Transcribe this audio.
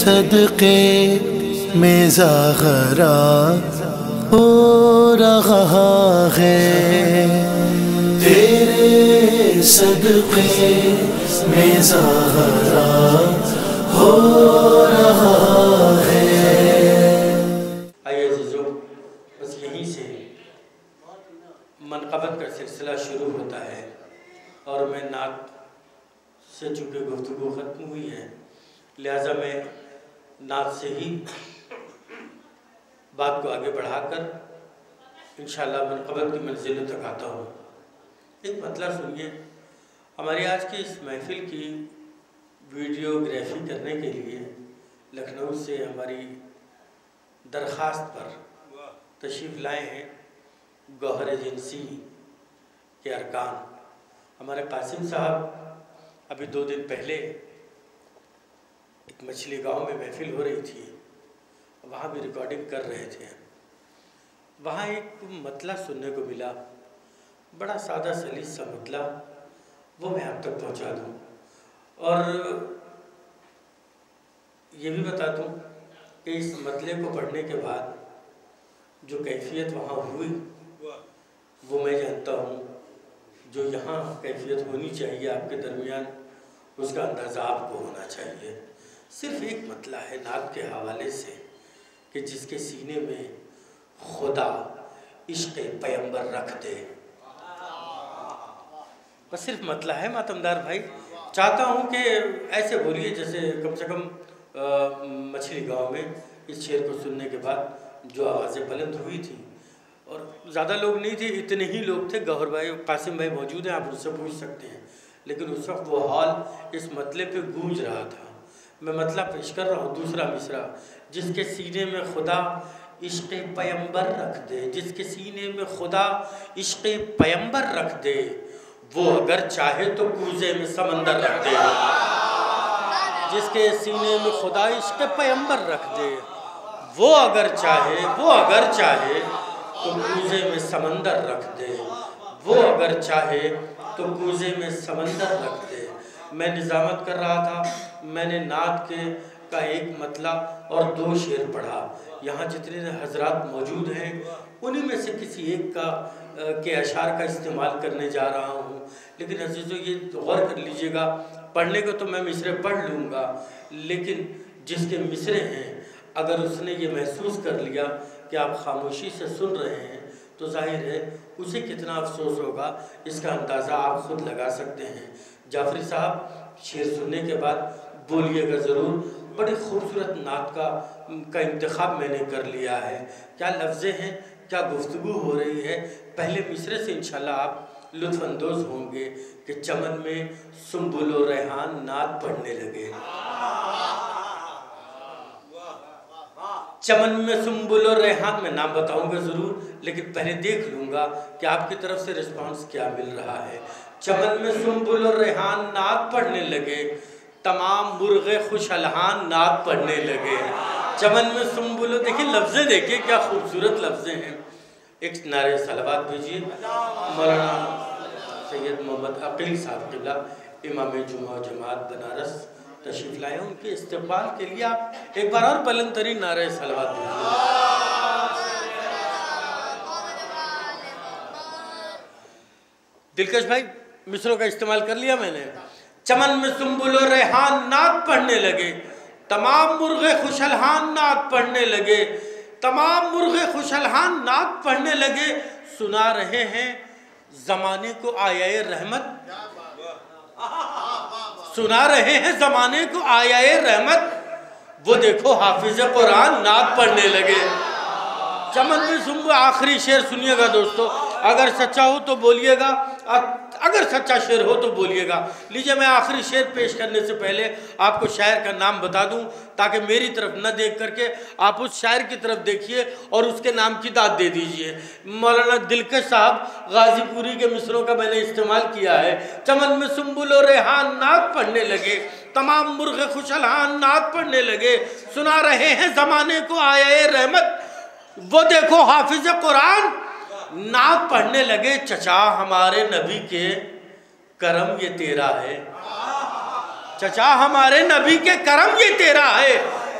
صدقے میں زاغرا ہو رہا ہے، تیرے صدقے میں زاغرا ہو رہا ہے۔ آئیے عزیزو، بس یہیں سے منقبت کا سلسلہ شروع ہوتا ہے، اور میں نعت سے چونکہ گفتگو ختم ہوئی ہے، لہٰذا میں نعت سے ہی بات کو آگے بڑھا کر انشاءاللہ منقبت کی منزلوں تک آتا ہوں۔ ایک مطلب سنیے، ہماری آج کی اس محفل کی ویڈیوگرافی کرنے کے لیے لکھنؤ سے ہماری درخواست پر تشریف لائے ہیں گوہر ایجنسی کے ارکان ہمارے قاسم صاحب۔ ابھی 2 دن پہلے ایک مچھلی گاؤں میں محفل ہو رہی تھی، وہاں بھی ریکارڈنگ کر رہے تھے، وہاں ایک مطلب سننے کو ملا، بڑا سادہ سلیس سا مطلب، وہ میں آپ تک پہنچا دوں اور یہ بھی بتا دوں کہ اس مطلب کو پڑھنے کے بعد جو کیفیت وہاں ہوئی وہ میں جانتا ہوں، جو یہاں کیفیت ہونی چاہیے آپ کے درمیان اس کا اندازہ آپ کو ہونا چاہیے۔ صرف ایک مطلب ہے نعت کے حوالے سے کہ جس کے سینے میں خدا عشق پیغمبر رکھ دے، بس صرف مطلب ہے ماتمدار بھائی۔ چاہتا ہوں کہ ایسے بولیے جیسے کم سے کم مچھلی گاؤں میں اس شعر کو سننے کے بعد جو آوازیں بلند ہوئی تھی، اور زیادہ لوگ نہیں تھے، اتنے ہی لوگ تھے، گوہر بھائی قاسم بھائی موجود ہیں، آپ ان سے پوچھ سکتے ہیں، لیکن اس وقت وہ ہال اس مطلب پہ گونج رہا تھا۔ میں مطلب پیش کر رہا ہوں، دوسرا مصرع، جس کے سینے میں خدا عشق پیغمبر رکھ دے، جس کے سینے میں خدا عشق پیغمبر رکھ دے، وہ اگر چاہے تو کوزے میں سمندر رکھ دے۔ جس کے سینے میں خدا عشق پیغمبر رکھ دے، وہ اگر چاہے تو کوزے میں سمندر رکھ دے، وہ اگر چاہے تو کوزے میں سمندر رکھ دے۔ میں نظامت کر رہا تھا، میں نے نعت کا ایک مطلب اور 2 شعر پڑھا۔ یہاں جتنے حضرات موجود ہیں انہی میں سے کسی ایک کے اشعار کا استعمال کرنے جا رہا ہوں، لیکن عزیزو یہ غور کر لیجئے گا، پڑھنے کو تو میں مصرے پڑھ لوں گا، لیکن جس کے مصرے ہیں اگر اس نے یہ محسوس کر لیا کہ آپ خاموشی سے سن رہے ہیں تو ظاہر ہے اسے کتنا افسوس ہوگا، اس کا اندازہ آپ خود لگا سکتے ہیں۔ جعفری صاحب شعر سننے کے بعد بولیے گا ضرور۔ بڑی خوبصورت نعت کا انتخاب میں نے کر لیا ہے، کیا لفظیں ہیں، کیا گفتگو ہو رہی ہے۔ پہلے مصرے سے انشاءاللہ آپ لطف اندوز ہوں گے کہ چمن میں سنبل و ریحان نعت پڑھنے لگے۔ چمن میں سنبل و ریحان، میں نام بتاؤں گا ضرور، لیکن پہلے دیکھ لوں گا کہ آپ کی طرف سے رسپانس کیا مل رہا ہے۔ چمن میں سنبل و ریحان نعت پڑھنے لگے، تمام مرغ خوش الحان نعت پڑھنے لگے۔ چمن میں سنبل و، دیکھیں لفظیں، دیکھیں کیا خوبصورت لفظیں ہیں۔ ایک نعرہ صلوات بھیجیے مولانا سید محمد عقیل صاحب قبلہ، امام جمعہ و جماعت بنارس تشریف لائے ہیں، ان کے استقبال کے لیے آپ ایک بار اور بلند ترین نعرہ صلوات بھیجیے۔ دلکش بھائی مصروں کا استعمال کر لیا میں نے۔ چمن میں سنبل و ریحان نعت پڑھنے لگے، تمام مرغ خوش الحان نعت پڑھنے لگے، تمام مرغ خوش الحان نعت پڑھنے لگے، سنا رہے ہیں زمانے کو آیائے رحمت، سنا رہے ہیں زمانے کو آیائے رحمت، وہ دیکھو حافظ قرآن نعت پڑھنے لگے۔ چمن میں سنبل، آخری شعر سنیے گا دوستو، اگر سچا ہو تو بولیے گا، اگر سچا شعر ہو تو بولیے گا۔ لیجئے میں آخری شعر پیش کرنے سے پہلے آپ کو شاعر کا نام بتا دوں تاکہ میری طرف نہ دیکھ کر کے آپ اس شاعر کی طرف دیکھیے اور اس کے نام کی داد دے دیجئے۔ مولانا دلکش صاحب غازی پوری کے مصروں کا میں نے استعمال کیا ہے۔ چمن میں سنبل و ریحان نعت پڑھنے لگے، تمام مرغ خوش الحان نعت پڑھنے لگے، سنا رہے ہیں زمانے کو آیائے رحمت، وہ دیکھو حافظ قرآن نعت پڑھنے لگے۔ چچا ہمارے نبی کے کرم یہ تیرا ہے، چچا ہمارے نبی کے کرم یہ تیرا ہے،